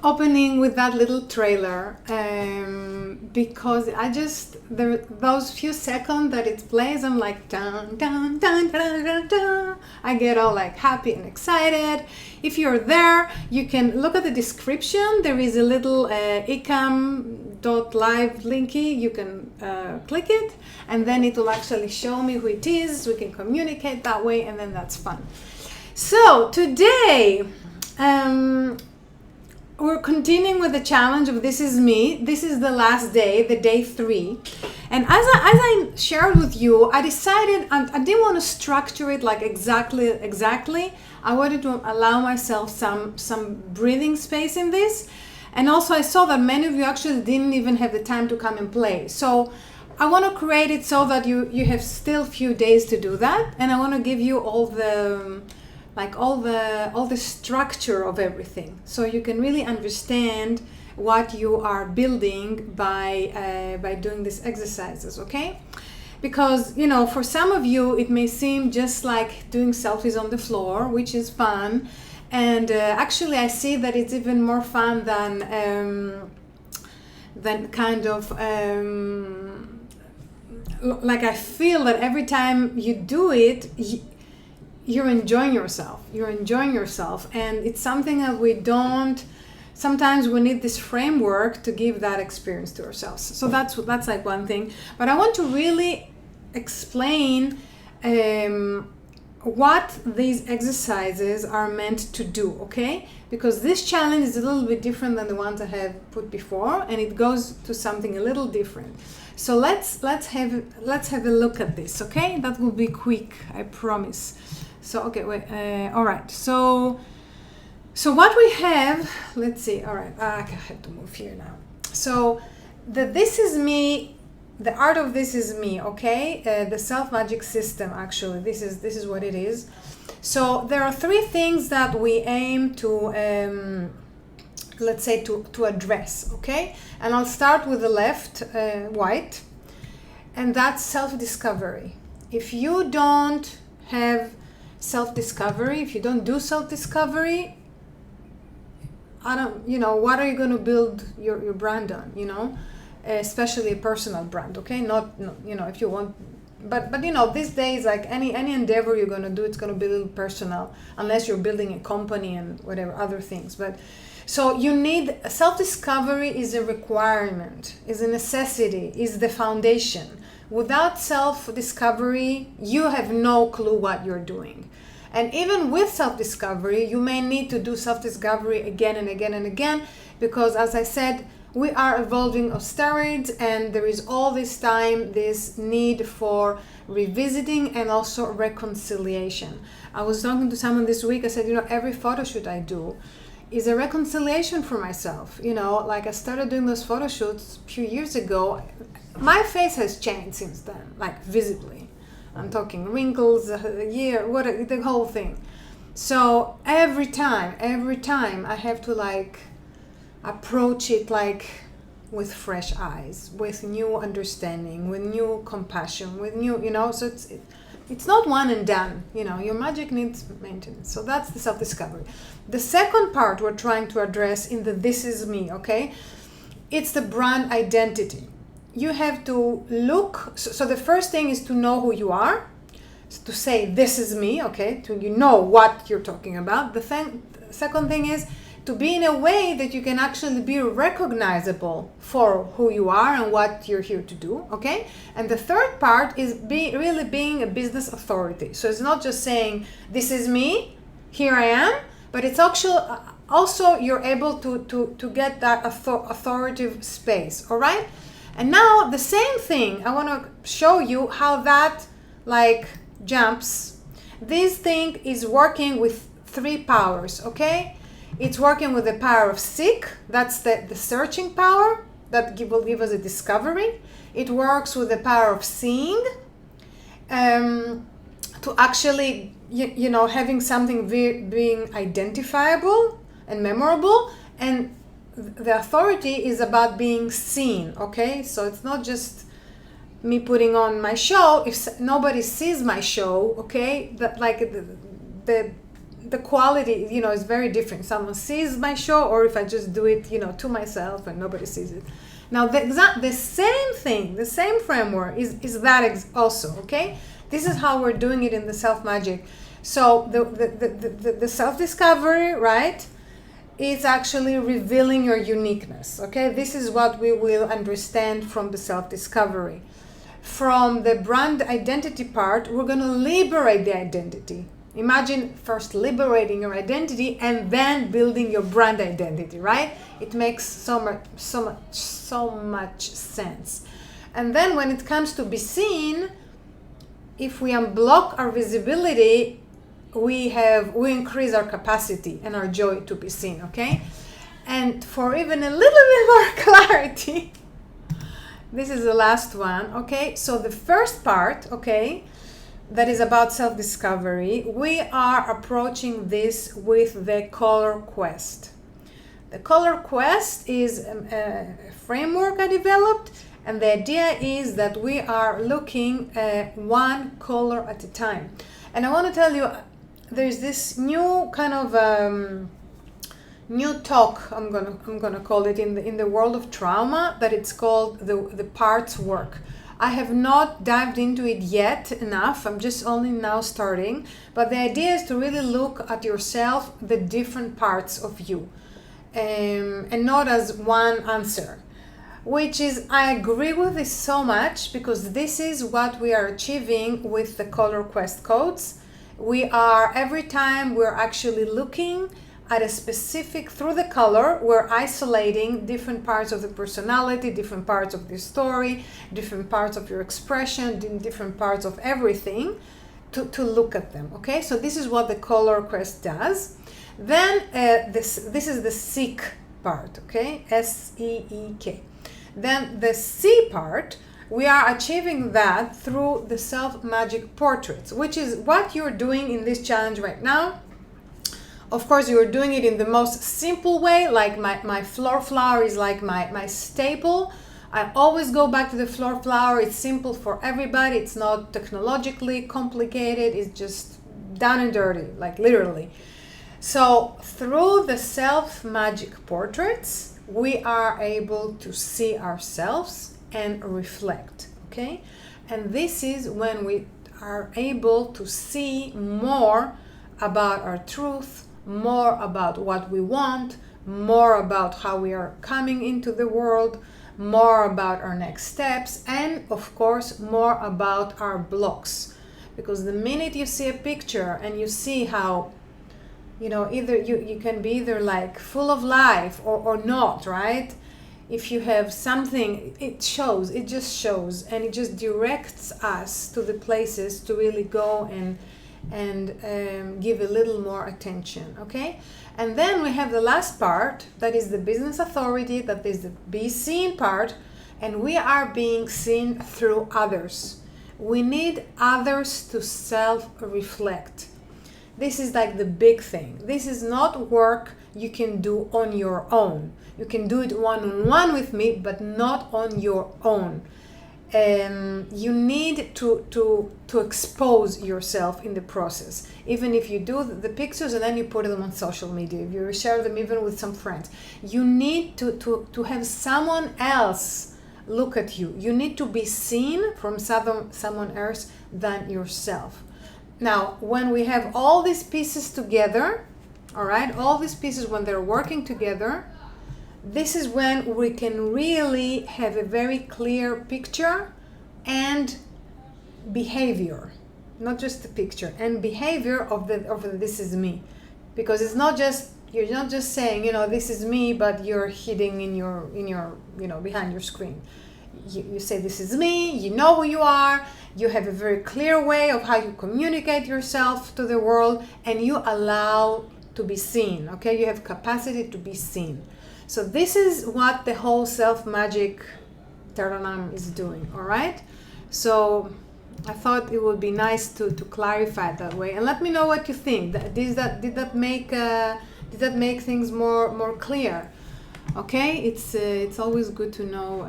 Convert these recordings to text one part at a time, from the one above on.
opening with that little trailer because those few seconds that it plays, I'm like dun dun dun dun dun dun. I get all like happy and excited. If you're there, you can look at the description. There is a little ecam.live linky. You can click it, and then it will actually show me who it is. We can communicate that way, and then that's fun. So today, we're continuing with the challenge of This Is Me. This is the last day, the day 3. And as I shared with you, I decided I didn't want to structure it like exactly. I wanted to allow myself some breathing space in this. And also I saw that many of you actually didn't even have the time to come and play. So I want to create it so that you have still few days to do that. And I want to give you all the structure of everything, so you can really understand what you are building by doing these exercises, okay? Because, for some of you, it may seem just like doing selfies on the floor, which is fun. And actually, I see that it's even more fun than kind of, like I feel that every time you do it, you're enjoying yourself, and it's something that sometimes we need this framework to give that experience to ourselves. So that's like one thing, but I want to really explain what these exercises are meant to do, okay? Because this challenge is a little bit different than the ones I have put before, and it goes to something a little different. So let's have a look at this, okay? That will be quick, I promise. So, okay, wait, all right. So what we have, let's see, all right, I have to move here now. So This Is Me, the art of This Is Me, okay? The self-magic system, actually, this is what it is. So there are 3 things that we aim to, let's say, to address, okay? And I'll start with the left, white, and that's self-discovery. If you don't have self-discovery, if you don't do self-discovery, what are you going to build your brand on, especially a personal brand, okay? Not if you want, but these days, like any endeavor you're going to do, it's going to be a little personal, unless you're building a company and whatever other things. But so you need self-discovery is a requirement, is a necessity, is the foundation. Without self-discovery, you have no clue what you're doing. And even with self-discovery, you may need to do self-discovery again and again and again, because as I said, we are evolving on steroids, and there is all this time this need for revisiting and also reconciliation. I was talking to someone this week, I said, every photo shoot I do is a reconciliation for myself. Like I started doing those photo shoots a few years ago. My face has changed since then, like visibly. I'm talking wrinkles, the whole thing. So every time I have to like approach it like with fresh eyes, with new understanding, with new compassion, with new, so it's not one and done. Your magic needs maintenance. So that's the self-discovery. The second part we're trying to address in the This Is Me, okay? It's the brand identity. You have to look, so the first thing is to know who you are, to say this is me, okay, you know what you're talking about. The second thing is to be in a way that you can actually be recognizable for who you are and what you're here to do, okay? And the third part is really being a business authority. So it's not just saying this is me, here I am, but it's actually also you're able to get that authoritative space, all right? And now the same thing, I want to show you how that like jumps. This thing is working with 3 powers, okay? It's working with the power of seek, that's the searching power that will give us a discovery. It works with the power of seeing, to actually, having something being identifiable and memorable, and the authority is about being seen, okay? So it's not just me putting on my show if nobody sees my show, okay? That like the the quality, you know, is very different. Someone sees my show, or if I just do it, you know, to myself and nobody sees it. Now the same thing, the same framework is that also, okay? This is how we're doing it in the self magic. So the self-discovery, right, is actually revealing your uniqueness, okay? This is what we will understand from the self-discovery. From the brand identity part, we're going to liberate the identity. Imagine first liberating your identity and then building your brand identity, right? It makes so much sense. And then when it comes to be seen, if we unblock our visibility, we increase our capacity and our joy to be seen, okay? And for even a little bit more clarity, this is the last one, okay? So the first part, okay, that is about self-discovery, we are approaching this with the color quest. The color quest is a framework I developed, and the idea is that we are looking at one color at a time. And I want to tell you, there's this new kind of new talk, I'm gonna call it, in the world of trauma, that it's called the parts work. I have not dived into it yet enough. I'm just only now starting. But the idea is to really look at yourself, the different parts of you, and not as one answer. Which is, I agree with this so much, because this is what we are achieving with the color quest codes. We are, every time we're actually looking at a specific, through the color, we're isolating different parts of the personality, different parts of the story, different parts of your expression, different parts of everything to look at them, okay? So this is what the color quest does. Then this is the seek part, okay? S-E-E-K. Then the C part, we are achieving that through the self-magic portraits, which is what you're doing in this challenge right now. Of course, you're doing it in the most simple way, like my floor flower is like my staple. I always go back to the floor flower. It's simple for everybody. It's not technologically complicated. It's just down and dirty, like literally. So through the self-magic portraits, we are able to see ourselves and reflect, okay? And this is when we are able to see more about our truth, more about what we want, more about how we are coming into the world, more about our next steps, and of course more about our blocks. Because the minute you see a picture and you see how, you know, either you can be either like full of life or not, right? If you have something, it shows, it just shows, and it just directs us to the places to really go and give a little more attention, okay? And then we have the last part, that is the business authority, that is the be seen part, and we are being seen through others. We need others to self-reflect. This is like the big thing. This is not work you can do on your own. You can do it one-on-one with me, but not on your own. You need to expose yourself in the process. Even if you do the pictures and then you put them on social media, if you share them even with some friends, you need to have someone else look at you. You need to be seen from someone else than yourself. Now, when we have all these pieces together, all right, all these pieces, when they're working together, this is when we can really have a very clear picture and behavior, not just the picture, and behavior of the this is me. Because it's not just, you're not just saying, you know, this is me, but you're hiding in your you know, behind your screen. You say this is me, you know who you are, you have a very clear way of how you communicate yourself to the world, and you allow to be seen, okay? You have capacity to be seen. So this is what the whole self-magic Terranum is doing, all right? So I thought it would be nice to clarify it that way, and let me know what you think. Did that make things more clear? Okay, it's always good to know,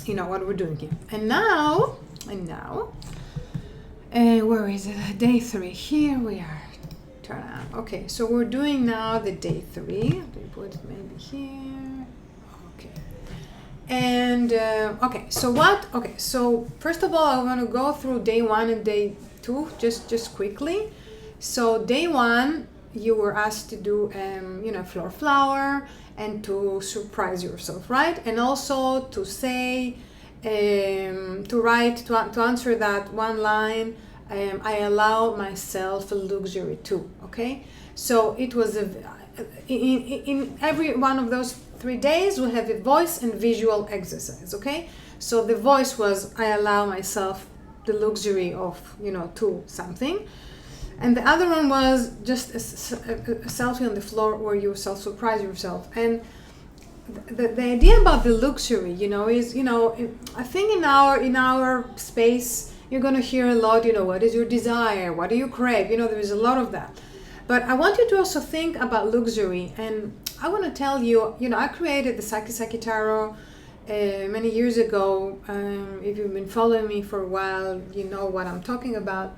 you know, what we're doing here. And now, where is it? Day 3. Here we are. turn on. Okay, so we're doing now the day 3. Let me put it maybe here. Okay. And okay, so first of all, I want to go through day 1 and day 2 just quickly. So day 1, you were asked to do flower and to surprise yourself, right? And also to say, to answer that one line, I allow myself a luxury too. Okay, so it was in every one of those 3 days we have a voice and visual exercise. Okay, so the voice was I allow myself the luxury of to something, and the other one was just a selfie on the floor where you self-surprise yourself. And the idea about the luxury, is I think in our space you're going to hear a lot, what is your desire, what do you crave, there is a lot of that. But I want you to also think about luxury, and I want to tell you, I created the Saki Tarot many years ago. If you've been following me for a while, you know what I'm talking about.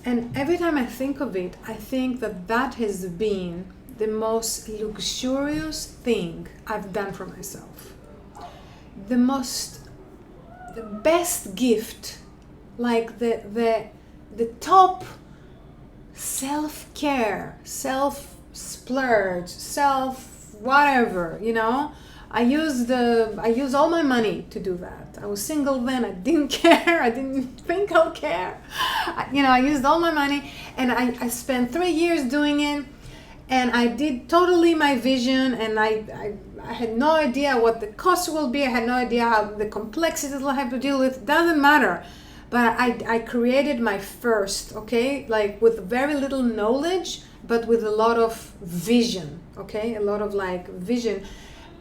And every time I think of it, I think that has been the most luxurious thing I've done for myself. The best gift, like the top self-care, self-splurge, self-whatever, I used all my money to do that. I was single then, I didn't care, I didn't think I'll care. I used all my money, and I spent 3 years doing it. And I did totally my vision, and I had no idea what the cost will be. I had no idea how the complexities I'll have to deal with. Doesn't matter. But I created my first, okay? Like with very little knowledge, but with a lot of vision, okay? A lot of vision.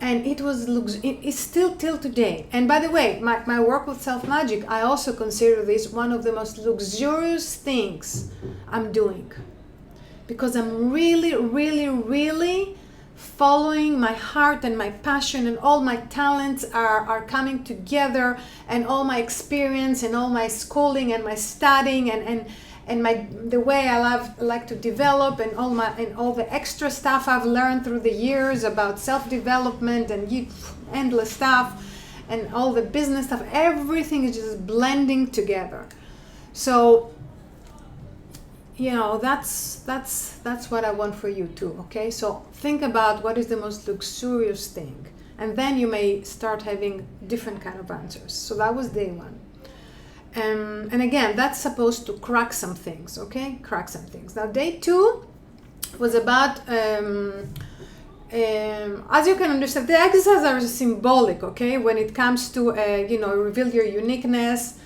And it's still till today. And by the way, my work with Self Magic, I also consider this one of the most luxurious things I'm doing. Because I'm really, really, really following my heart and my passion, and all my talents are coming together, and all my experience and all my schooling and my studying and the way I like to develop, and all the extra stuff I've learned through the years about self-development and endless stuff and all the business stuff. Everything is just blending together. So that's what I want for you too. Okay, so think about what is the most luxurious thing, and then you may start having different kind of answers. So that was day 1. And again, that's supposed to crack some things. Okay, crack some things. Now day 2 was about as you can understand, the exercises are symbolic. Okay, when it comes to reveal your uniqueness,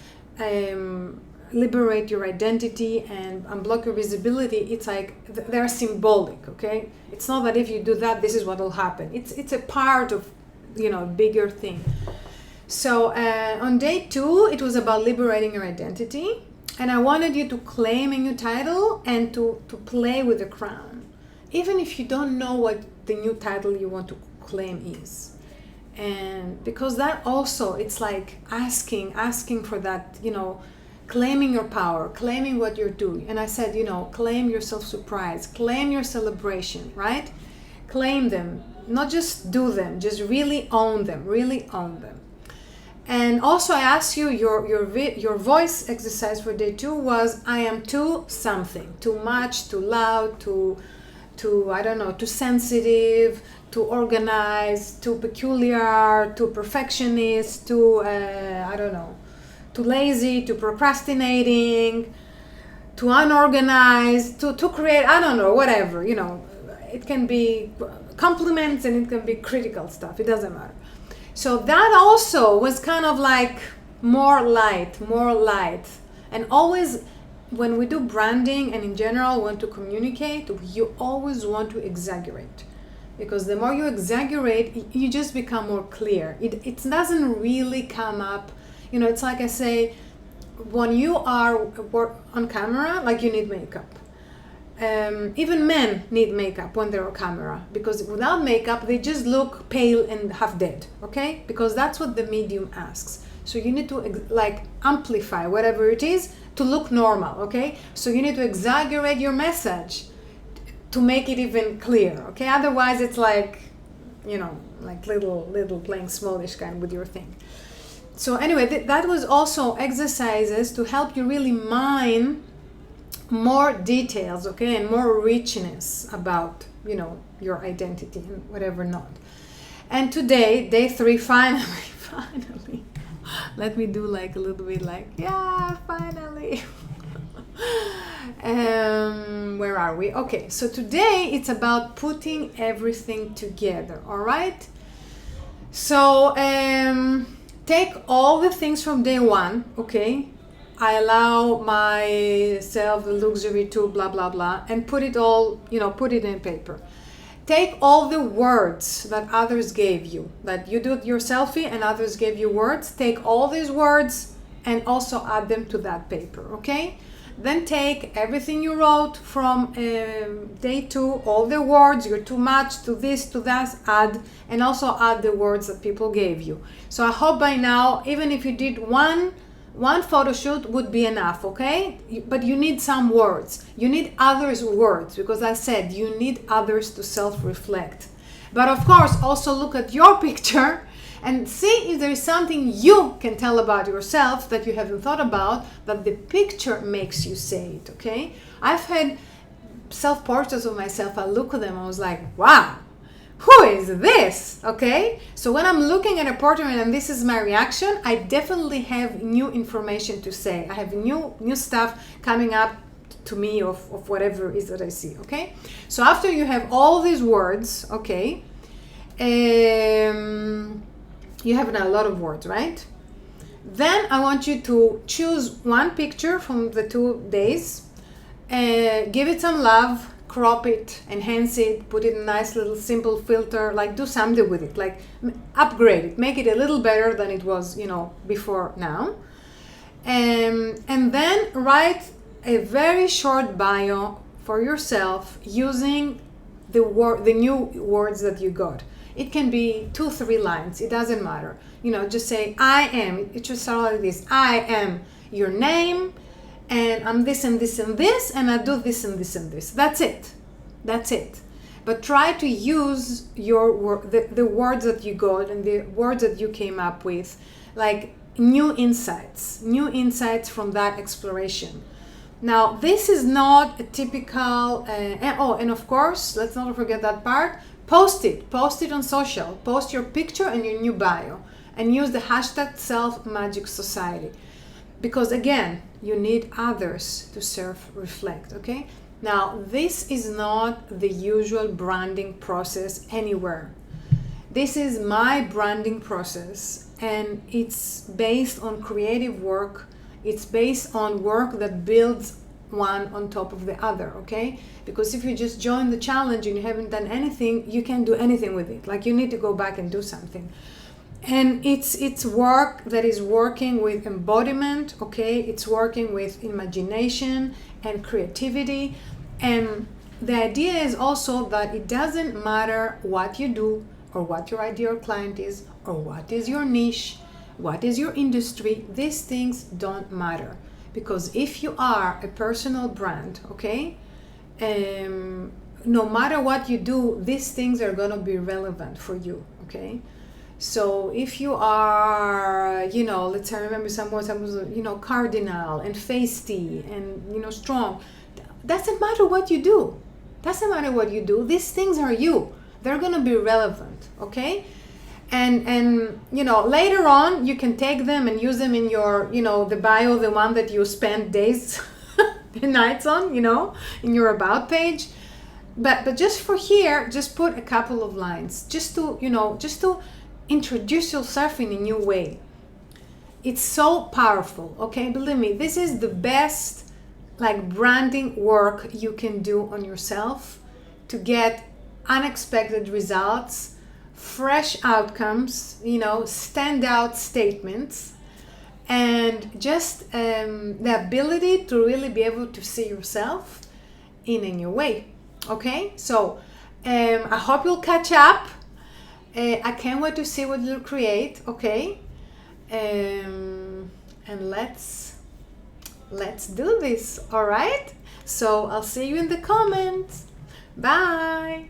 liberate your identity, and unblock your visibility, it's like they're symbolic. Okay, it's not that if you do that, this is what will happen. It's a part of bigger thing. So on day 2, it was about liberating your identity, and I wanted you to claim a new title and to play with the crown, even if you don't know what the new title you want to claim is. And because that also, it's like asking for that, claiming your power, claiming what you're doing. And I said, claim your self-surprise, claim your celebration, right? Claim them, not just do them, just really own them, And also I asked you, your voice exercise for day 2 was, I am too something, too much, too loud, too too sensitive, too organized, too peculiar, too perfectionist, too too lazy, too procrastinating, too unorganized, too create, whatever, it can be compliments and it can be critical stuff, it doesn't matter. So that also was kind of like more light. And always when we do branding and in general want to communicate, you always want to exaggerate. Because the more you exaggerate, you just become more clear. It doesn't really come up, it's like I say, when you are on camera, like you need makeup. Even men need makeup when they're on camera, because without makeup they just look pale and half dead, okay? Because that's what the medium asks. So you need to amplify whatever it is to look normal, okay? So you need to exaggerate your message to make it even clear, okay? Otherwise it's like, like little playing smallish kind with your thing. So anyway, that was also exercises to help you really mine more details, okay, and more richness about, your identity and whatever not. And today, day 3, finally, let me do like a little bit like, yeah, finally. Where are we? Okay, so today it's about putting everything together, all right? So take all the things from day 1, okay? I allow myself the luxury to blah, blah, blah, and put it all, put it in paper. Take all the words that others gave you, that you did your selfie and others gave you words. Take all these words and also add them to that paper, okay? Then take everything you wrote from day 2, all the words, you're too much, to this, to that, add, and also add the words that people gave you. So I hope by now, even if you did one photo shoot would be enough, okay? But you need some words. You need others' words, because I said you need others to self-reflect. But of course, also look at your picture and see if there is something you can tell about yourself that you haven't thought about, that the picture makes you say it, okay? I've had self-portraits of myself. I look at them, I was like, wow, who is this? Okay, so when I'm looking at a portrait and this is my reaction, I definitely have new information to say. I have new stuff coming up to me of whatever it is that I see. Okay, so after you have all these words, okay, you have a lot of words, right? Then I want you to choose one picture from the 2 days, give it some love, crop it, enhance it, put it in a nice little simple filter, like do something with it, like upgrade it, make it a little better than it was, before now. And then write a very short bio for yourself using the new words that you got. It can be 2-3 lines, it doesn't matter. Just say, I am, it should start like this, I am your name, and I'm this and this and this, and I do this and this and this. That's it. But try to use the words that you got and the words that you came up with, like new insights from that exploration. Now, this is not a typical, and of course, let's not forget that part, post it on social, post your picture and your new bio, and use the hashtag #SelfMagicSociety. Because again, you need others to self-reflect, okay? Now, this is not the usual branding process anywhere. This is my branding process, and it's based on creative work. It's based on work that builds one on top of the other, okay? Because if you just join the challenge and you haven't done anything, you can't do anything with it. Like, you need to go back and do something. And it's work that is working with embodiment, okay? It's working with imagination and creativity. And the idea is also that it doesn't matter what you do or what your ideal client is or what is your niche, what is your industry. These things don't matter. Because if you are a personal brand, okay, no matter what you do, these things are going to be relevant for you, okay? So if you are, let's say, I remember someone, cardinal and feisty and, strong, doesn't matter what you do. Doesn't matter what you do. These things are you. They're going to be relevant, okay? And later on, you can take them and use them in your, the bio, the one that you spend days and nights on, in your about page. But just for here, just put a couple of lines, just to introduce yourself in a new way. It's so powerful, okay? Believe me, this is the best branding work you can do on yourself to get unexpected results, fresh outcomes, standout statements, and just the ability to really be able to see yourself in a new way, okay? So I hope you'll catch up. I can't wait to see what you'll create, okay? And let's do this, all right? So I'll see you in the comments. Bye.